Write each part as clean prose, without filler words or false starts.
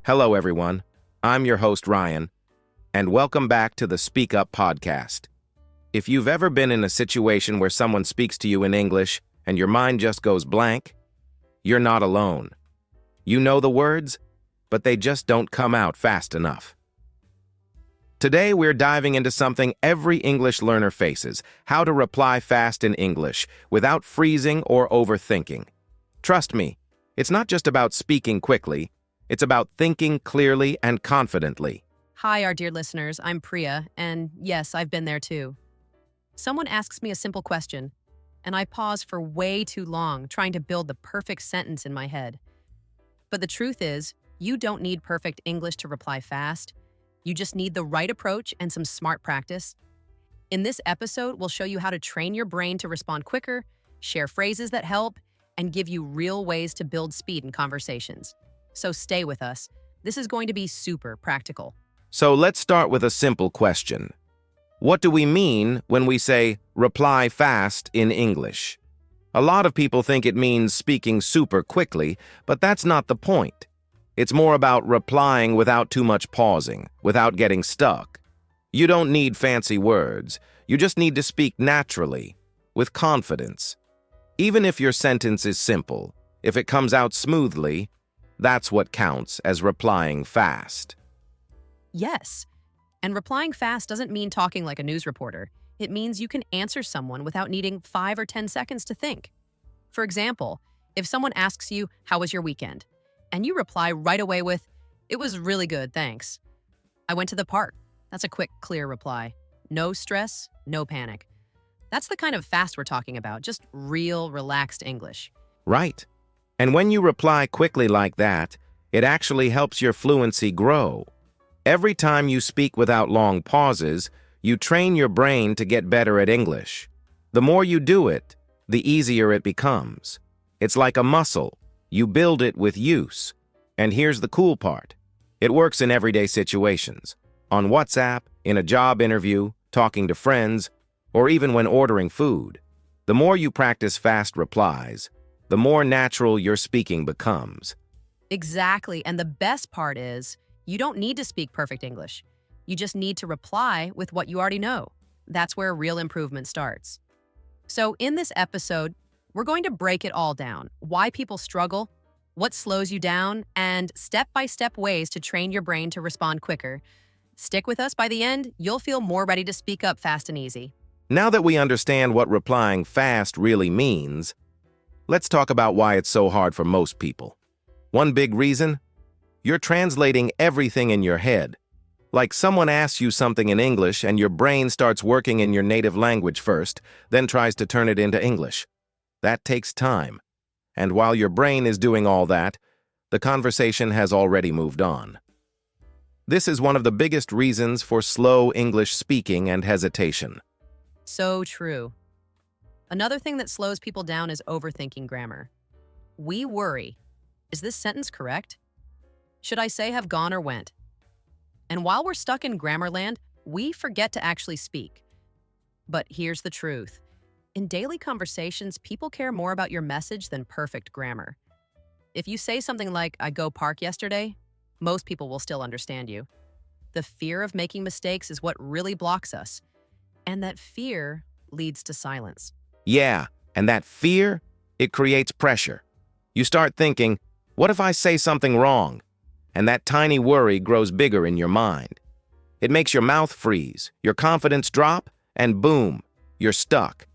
Hello, everyone. I'm your host, Ryan, and welcome back to the Speak Up podcast. If you've ever been in a situation where someone speaks to you in English and your mind just goes blank, you're not alone. You know the words, but they just don't come out fast enough. Today, we're diving into something every English learner faces: how to reply fast in English without freezing or overthinking. Trust me, it's not just about speaking quickly, it's about thinking clearly and confidently. Hi, our dear listeners. I'm Priya, and yes, I've been there too. Someone asks me a simple question, and I pause for way too long trying to build the perfect sentence in my head. But the truth is, you don't need perfect English to reply fast. You just need the right approach and some smart practice. In this episode, we'll show you how to train your brain to respond quicker, share phrases that help, and give you real ways to build speed in conversations. So stay with us. This is going to be super practical. So let's start with a simple question. What do we mean when we say reply fast in English? A lot of people think it means speaking super quickly, but that's not the point. It's more about replying without too much pausing, without getting stuck. You don't need fancy words. You just need to speak naturally, with confidence. Even if your sentence is simple, if it comes out smoothly, that's what counts as replying fast. Yes, and replying fast doesn't mean talking like a news reporter. It means you can answer someone without needing 5 or 10 seconds to think. For example, if someone asks you, "How was your weekend?" and you reply right away with, "It was really good, thanks. I went to the park." That's a quick, clear reply. No stress, no panic. That's the kind of fast we're talking about, just real, relaxed English. Right. And when you reply quickly like that, it actually helps your fluency grow. Every time you speak without long pauses, you train your brain to get better at English. The more you do it, the easier it becomes. It's like a muscle. You build it with use. And here's the cool part. It works in everyday situations. On WhatsApp, in a job interview, talking to friends, or even when ordering food. The more you practice fast replies, the more natural your speaking becomes. Exactly, and the best part is, you don't need to speak perfect English. You just need to reply with what you already know. That's where real improvement starts. So in this episode, we're going to break it all down: why people struggle, what slows you down, and step-by-step ways to train your brain to respond quicker. Stick with us. By the end, you'll feel more ready to speak up fast and easy. Now that we understand what replying fast really means, let's talk about why it's so hard for most people. One big reason? You're translating everything in your head. Like someone asks you something in English and your brain starts working in your native language first, then tries to turn it into English. That takes time. And while your brain is doing all that, the conversation has already moved on. This is one of the biggest reasons for slow English speaking and hesitation. So true. Another thing that slows people down is overthinking grammar. We worry, is this sentence correct? Should I say have gone or went? And while we're stuck in grammar land, we forget to actually speak. But here's the truth. In daily conversations, people care more about your message than perfect grammar. If you say something like, "I go park yesterday," most people will still understand you. The fear of making mistakes is what really blocks us. And that fear leads to silence. Yeah, and that fear, it creates pressure. You start thinking, what if I say something wrong? And that tiny worry grows bigger in your mind. It makes your mouth freeze, your confidence drop, and boom, you're stuck.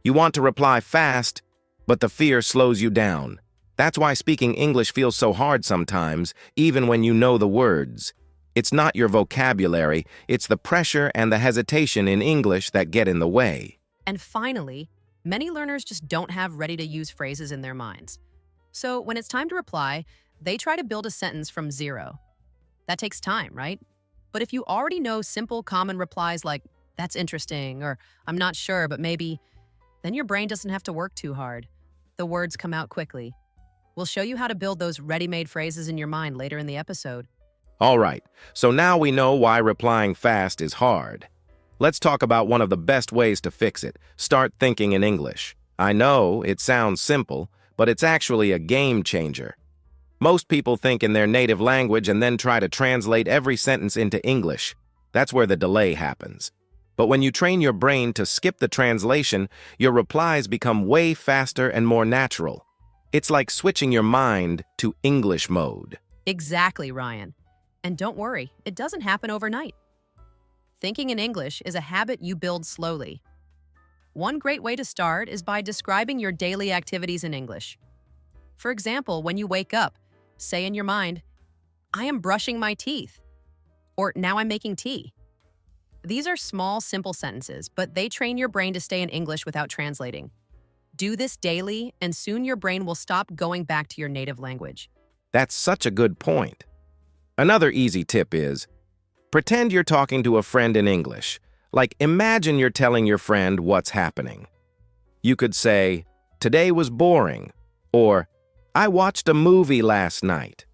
You want to reply fast, but the fear slows you down. That's why speaking English feels so hard sometimes, even when you know the words. It's not your vocabulary, it's the pressure and the hesitation in English that get in the way. And finally, many learners just don't have ready-to-use phrases in their minds. So when it's time to reply, they try to build a sentence from zero. That takes time, right? But if you already know simple, common replies like, "That's interesting," or "I'm not sure, but maybe," then your brain doesn't have to work too hard. The words come out quickly. We'll show you how to build those ready-made phrases in your mind later in the episode. All right, so now we know why replying fast is hard. Let's talk about one of the best ways to fix it. Start thinking in English. I know it sounds simple, but it's actually a game changer. Most people think in their native language and then try to translate every sentence into English. That's where the delay happens. But when you train your brain to skip the translation, your replies become way faster and more natural. It's like switching your mind to English mode. Exactly, Ryan. And don't worry, it doesn't happen overnight. Thinking in English is a habit you build slowly. One great way to start is by describing your daily activities in English. For example, when you wake up, say in your mind, I am brushing my teeth, or now I'm making tea. These are small, simple sentences, but they train your brain to stay in English without translating. Do this daily, and soon your brain will stop going back to your native language. That's such a good point. Another easy tip is, pretend you're talking to a friend in English. Like, imagine you're telling your friend what's happening. You could say, today was boring, or I watched a movie last night.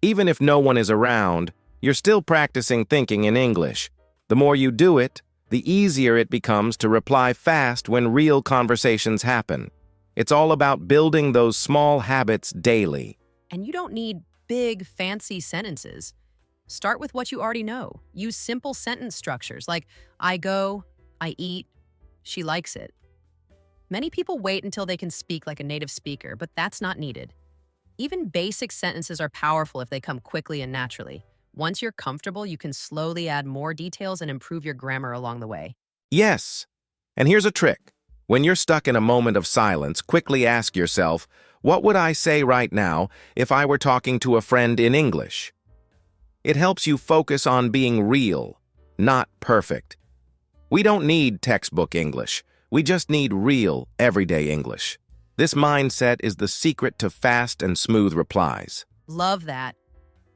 Even if no one is around, you're still practicing thinking in English. The more you do it, the easier it becomes to reply fast when real conversations happen. It's all about building those small habits daily. And you don't need big, fancy sentences. Start with what you already know. Use simple sentence structures like, I go, I eat, she likes it. Many people wait until they can speak like a native speaker, but that's not needed. Even basic sentences are powerful if they come quickly and naturally. Once you're comfortable, you can slowly add more details and improve your grammar along the way. Yes. And here's a trick. When you're stuck in a moment of silence, quickly ask yourself, what would I say right now if I were talking to a friend in English? It helps you focus on being real, not perfect. We don't need textbook English. We just need real, everyday English. This mindset is the secret to fast and smooth replies. Love that.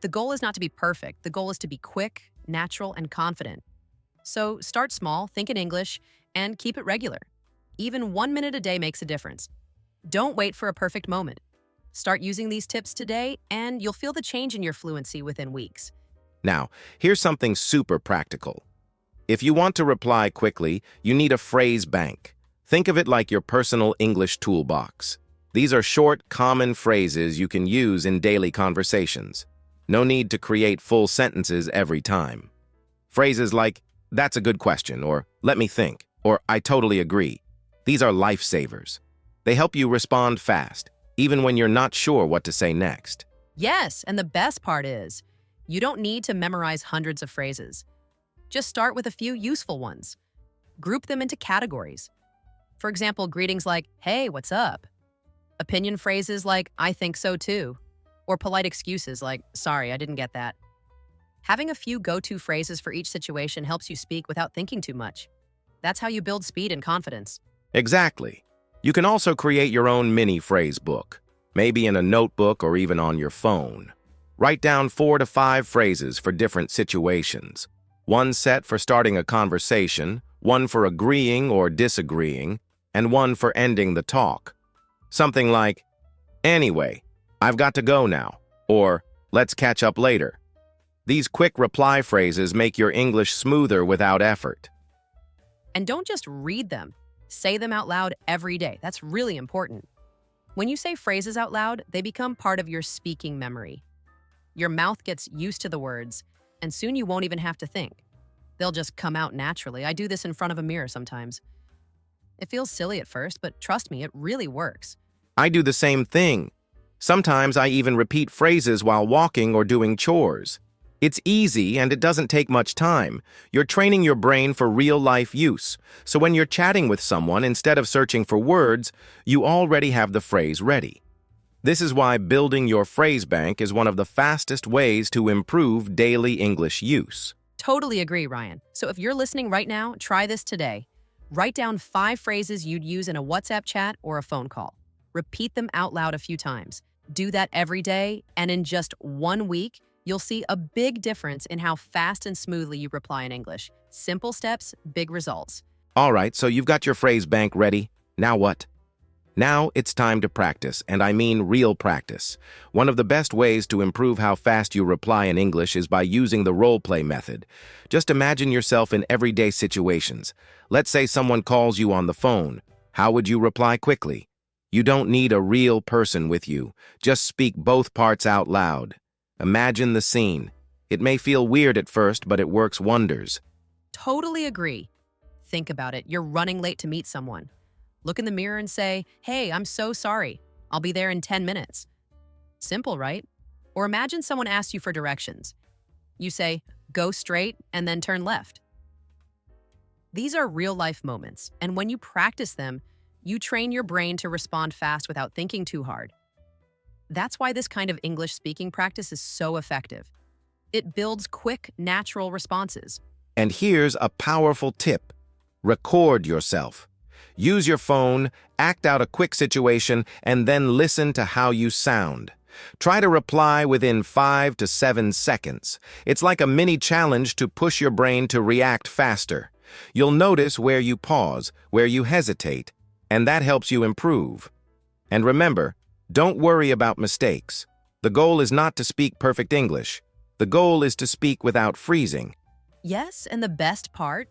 The goal is not to be perfect. The goal is to be quick, natural, and confident. So start small, think in English, and keep it regular. Even 1 minute a day makes a difference. Don't wait for a perfect moment. Start using these tips today, and you'll feel the change in your fluency within weeks. Now, here's something super practical. If you want to reply quickly, you need a phrase bank. Think of it like your personal English toolbox. These are short, common phrases you can use in daily conversations. No need to create full sentences every time. Phrases like, that's a good question, or let me think, or I totally agree. These are lifesavers. They help you respond fast, even when you're not sure what to say next. Yes, and the best part is, you don't need to memorize hundreds of phrases. Just start with a few useful ones. Group them into categories. For example, greetings like, hey, what's up? Opinion phrases like, I think so too. Or polite excuses like, sorry, I didn't get that. Having a few go-to phrases for each situation helps you speak without thinking too much. That's how you build speed and confidence. Exactly. You can also create your own mini phrase book, maybe in a notebook or even on your phone. Write down 4 to 5 phrases for different situations. One set for starting a conversation, one for agreeing or disagreeing, and one for ending the talk. Something like, anyway, I've got to go now, or let's catch up later. These quick reply phrases make your English smoother without effort. And don't just read them. Say them out loud every day. That's really important. When you say phrases out loud, they become part of your speaking memory. Your mouth gets used to the words, and soon you won't even have to think. They'll just come out naturally. I do this in front of a mirror sometimes. It feels silly at first, but trust me, it really works. I do the same thing. Sometimes I even repeat phrases while walking or doing chores. It's easy and it doesn't take much time. You're training your brain for real-life use. So when you're chatting with someone, instead of searching for words, you already have the phrase ready. This is why building your phrase bank is one of the fastest ways to improve daily English use. Totally agree, Ryan. So if you're listening right now, try this today. Write down 5 phrases you'd use in a WhatsApp chat or a phone call. Repeat them out loud a few times. Do that every day, and in just 1 week, you'll see a big difference in how fast and smoothly you reply in English. Simple steps, big results. All right, so you've got your phrase bank ready. Now what? Now it's time to practice, and I mean real practice. One of the best ways to improve how fast you reply in English is by using the role play method. Just imagine yourself in everyday situations. Let's say someone calls you on the phone. How would you reply quickly? You don't need a real person with you. Just speak both parts out loud. Imagine the scene. It may feel weird at first, but it works wonders. Totally agree. Think about it. You're running late to meet someone. Look in the mirror and say, "Hey, I'm so sorry. I'll be there in 10 minutes." Simple, right? Or imagine someone asks you for directions. You say, "Go straight and then turn left." These are real-life moments, and when you practice them, you train your brain to respond fast without thinking too hard. That's why this kind of English speaking practice is so effective. It builds quick, natural responses. And here's a powerful tip. Record yourself. Use your phone, act out a quick situation, and then listen to how you sound. Try to reply within 5 to 7 seconds. It's like a mini challenge to push your brain to react faster. You'll notice where you pause, where you hesitate, and that helps you improve. And remember, don't worry about mistakes. The goal is not to speak perfect English. The goal is to speak without freezing. Yes, and the best part?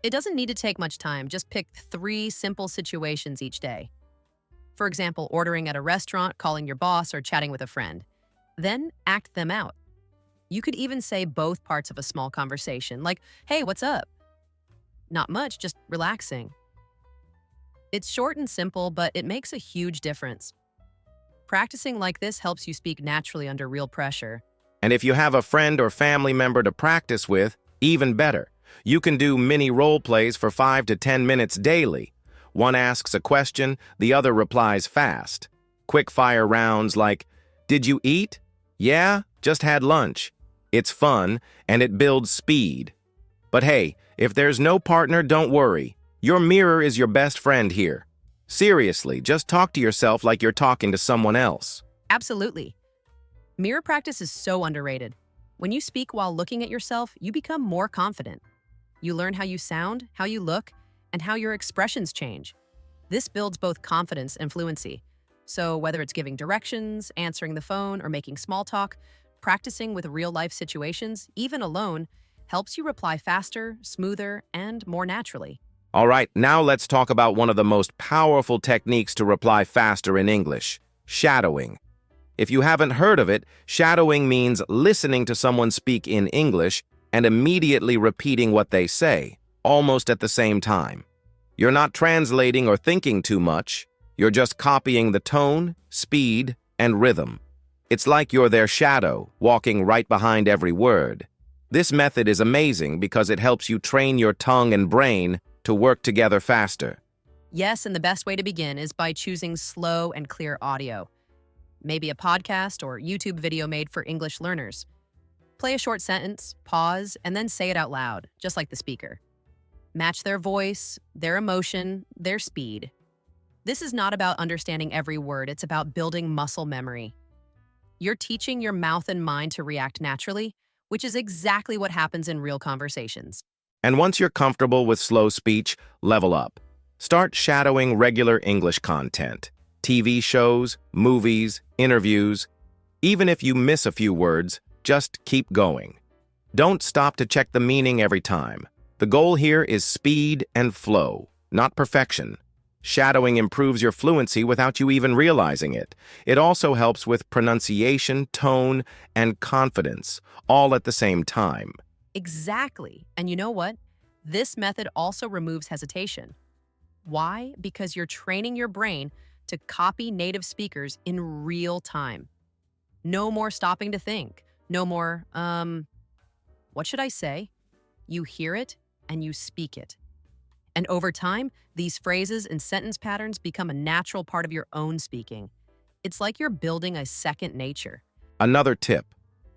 It doesn't need to take much time. Just pick 3 simple situations each day. For example, ordering at a restaurant, calling your boss, or chatting with a friend. Then act them out. You could even say both parts of a small conversation, like, "Hey, what's up?" Not much, just relaxing. It's short and simple, but it makes a huge difference. Practicing like this helps you speak naturally under real pressure. And if you have a friend or family member to practice with, even better. You can do mini role plays for 5 to 10 minutes daily. One asks a question, the other replies fast. Quick fire rounds like, "Did you eat?" "Yeah, just had lunch." It's fun, and it builds speed. But hey, if there's no partner, don't worry. Your mirror is your best friend here. Seriously, just talk to yourself like you're talking to someone else. Absolutely. Mirror practice is so underrated. When you speak while looking at yourself, you become more confident. You learn how you sound, how you look, and how your expressions change. This builds both confidence and fluency. So whether it's giving directions, answering the phone, or making small talk, practicing with real-life situations, even alone, helps you reply faster, smoother, and more naturally. All right, now let's talk about one of the most powerful techniques to reply faster in English, shadowing. If you haven't heard of it, shadowing means listening to someone speak in English and immediately repeating what they say, almost at the same time. You're not translating or thinking too much. You're just copying the tone, speed, and rhythm. It's like you're their shadow, walking right behind every word. This method is amazing because it helps you train your tongue and brain to work together faster. Yes, and the best way to begin is by choosing slow and clear audio. Maybe a podcast or YouTube video made for English learners. Play a short sentence, pause, and then say it out loud, just like the speaker. Match their voice, their emotion, their speed. This is not about understanding every word, it's about building muscle memory. You're teaching your mouth and mind to react naturally, which is exactly what happens in real conversations. And once you're comfortable with slow speech, level up. Start shadowing regular English content, TV shows, movies, interviews. Even if you miss a few words, just keep going. Don't stop to check the meaning every time. The goal here is speed and flow, not perfection. Shadowing improves your fluency without you even realizing it. It also helps with pronunciation, tone, and confidence, all at the same time. Exactly. And you know what? This method also removes hesitation. Why? Because you're training your brain to copy native speakers in real time. No more stopping to think. No more, what should I say? You hear it and you speak it. And over time, these phrases and sentence patterns become a natural part of your own speaking. It's like you're building a second nature. Another tip,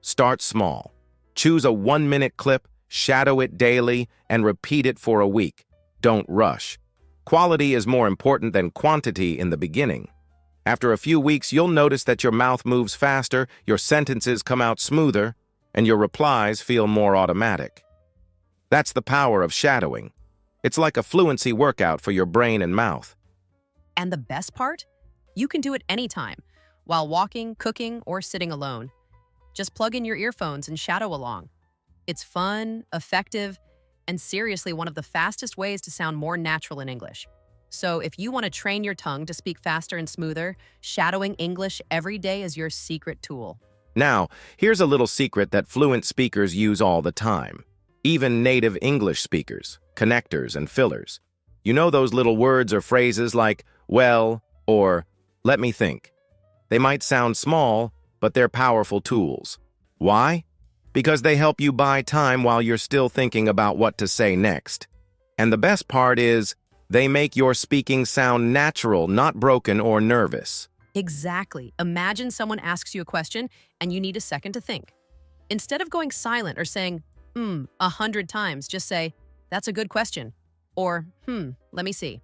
start small. Choose a 1-minute clip, shadow it daily, and repeat it for a week. Don't rush. Quality is more important than quantity in the beginning. After a few weeks, you'll notice that your mouth moves faster, your sentences come out smoother, and your replies feel more automatic. That's the power of shadowing. It's like a fluency workout for your brain and mouth. And the best part? You can do it anytime, while walking, cooking, or sitting alone. Just plug in your earphones and shadow along. It's fun, effective, and seriously one of the fastest ways to sound more natural in English. So if you want to train your tongue to speak faster and smoother, shadowing English every day is your secret tool. Now, here's a little secret that fluent speakers use all the time. Even native English speakers, connectors, and fillers. You know those little words or phrases like, well, or let me think. They might sound small, but they're powerful tools. Why? Because they help you buy time while you're still thinking about what to say next. And the best part is, they make your speaking sound natural, not broken or nervous. Exactly. Imagine someone asks you a question and you need a second to think. Instead of going silent or saying, 100 times, just say, that's a good question. Or, let me see.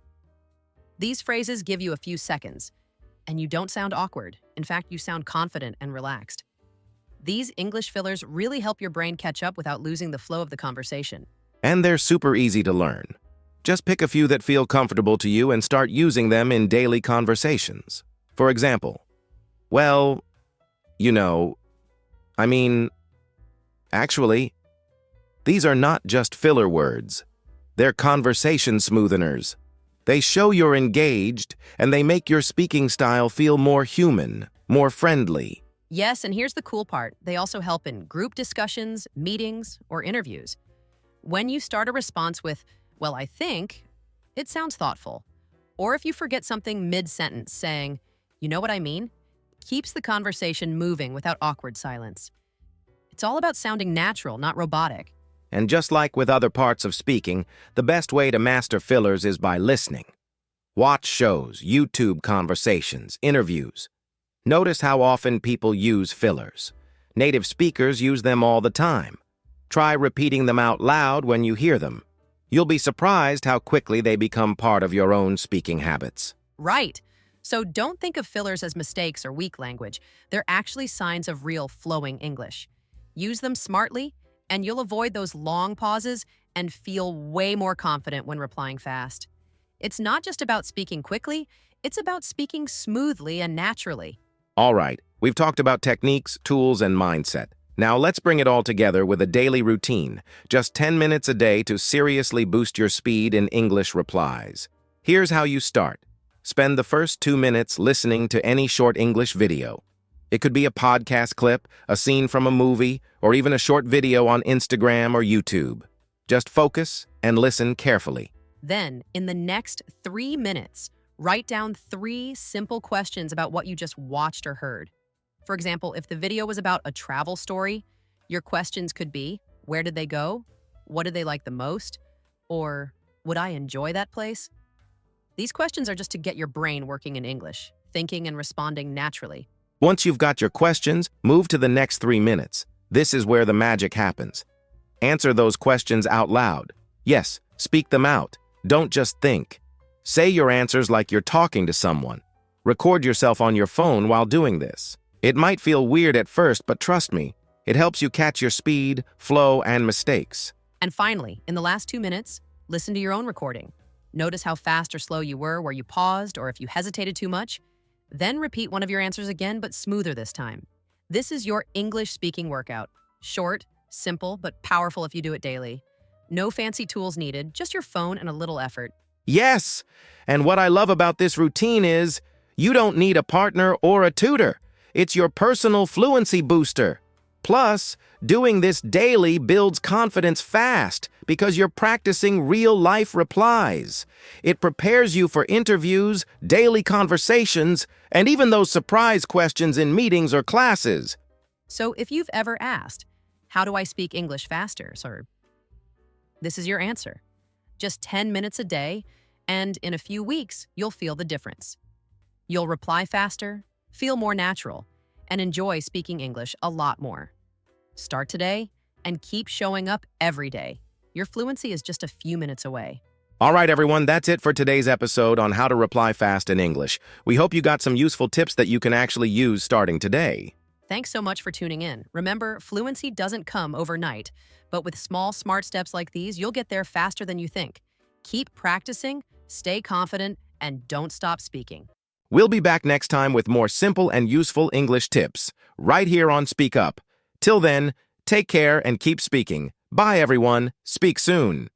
These phrases give you a few seconds, and you don't sound awkward. In fact, you sound confident and relaxed. These English fillers really help your brain catch up without losing the flow of the conversation. And they're super easy to learn. Just pick a few that feel comfortable to you and start using them in daily conversations. For example, well, actually, these are not just filler words. They're conversation smootheners. They show you're engaged, and they make your speaking style feel more human, more friendly. Yes, and here's the cool part. They also help in group discussions, meetings, or interviews. When you start a response with, well, I think, it sounds thoughtful. Or if you forget something mid-sentence saying, you know what I mean, keeps the conversation moving without awkward silence. It's all about sounding natural, not robotic. And just like with other parts of speaking, the best way to master fillers is by listening. Watch shows, YouTube conversations, interviews. Notice how often people use fillers. Native speakers use them all the time. Try repeating them out loud when you hear them. You'll be surprised how quickly they become part of your own speaking habits. Right. So don't think of fillers as mistakes or weak language. They're actually signs of real flowing English. Use them smartly, and you'll avoid those long pauses and feel way more confident when replying fast. It's not just about speaking quickly, it's about speaking smoothly and naturally. All right, we've talked about techniques, tools, and mindset. Now let's bring it all together with a daily routine, just 10 minutes a day to seriously boost your speed in English replies. Here's how you start. Spend the first 2 minutes listening to any short English video. It could be a podcast clip, a scene from a movie, or even a short video on Instagram or YouTube. Just focus and listen carefully. Then, in the next 3 minutes, write down 3 simple questions about what you just watched or heard. For example, if the video was about a travel story, your questions could be, where did they go? What did they like the most? Or, would I enjoy that place? These questions are just to get your brain working in English, thinking and responding naturally. Once you've got your questions, move to the next 3 minutes. This is where the magic happens. Answer those questions out loud. Yes, speak them out. Don't just think. Say your answers like you're talking to someone. Record yourself on your phone while doing this. It might feel weird at first, but trust me, it helps you catch your speed, flow, and mistakes. And finally, in the last 2 minutes, listen to your own recording. Notice how fast or slow you were, where you paused, or if you hesitated too much. Then repeat one of your answers again, but smoother this time. This is your English speaking workout. Short, simple, but powerful if you do it daily. No fancy tools needed, just your phone and a little effort. Yes! And what I love about this routine is, you don't need a partner or a tutor. It's your personal fluency booster. Plus, doing this daily builds confidence fast because you're practicing real-life replies. It prepares you for interviews, daily conversations, and even those surprise questions in meetings or classes. So if you've ever asked, how do I speak English faster, sir? This is your answer. Just 10 minutes a day, and in a few weeks, you'll feel the difference. You'll reply faster, feel more natural, and enjoy speaking English a lot more. Start today and keep showing up every day. Your fluency is just a few minutes away. All right, everyone, that's it for today's episode on how to reply fast in English. We hope you got some useful tips that you can actually use starting today. Thanks so much for tuning in. Remember, fluency doesn't come overnight, but with small, smart steps like these, you'll get there faster than you think. Keep practicing, stay confident, and don't stop speaking. We'll be back next time with more simple and useful English tips, right here on Speak Up. Till then, take care and keep speaking. Bye, everyone. Speak soon.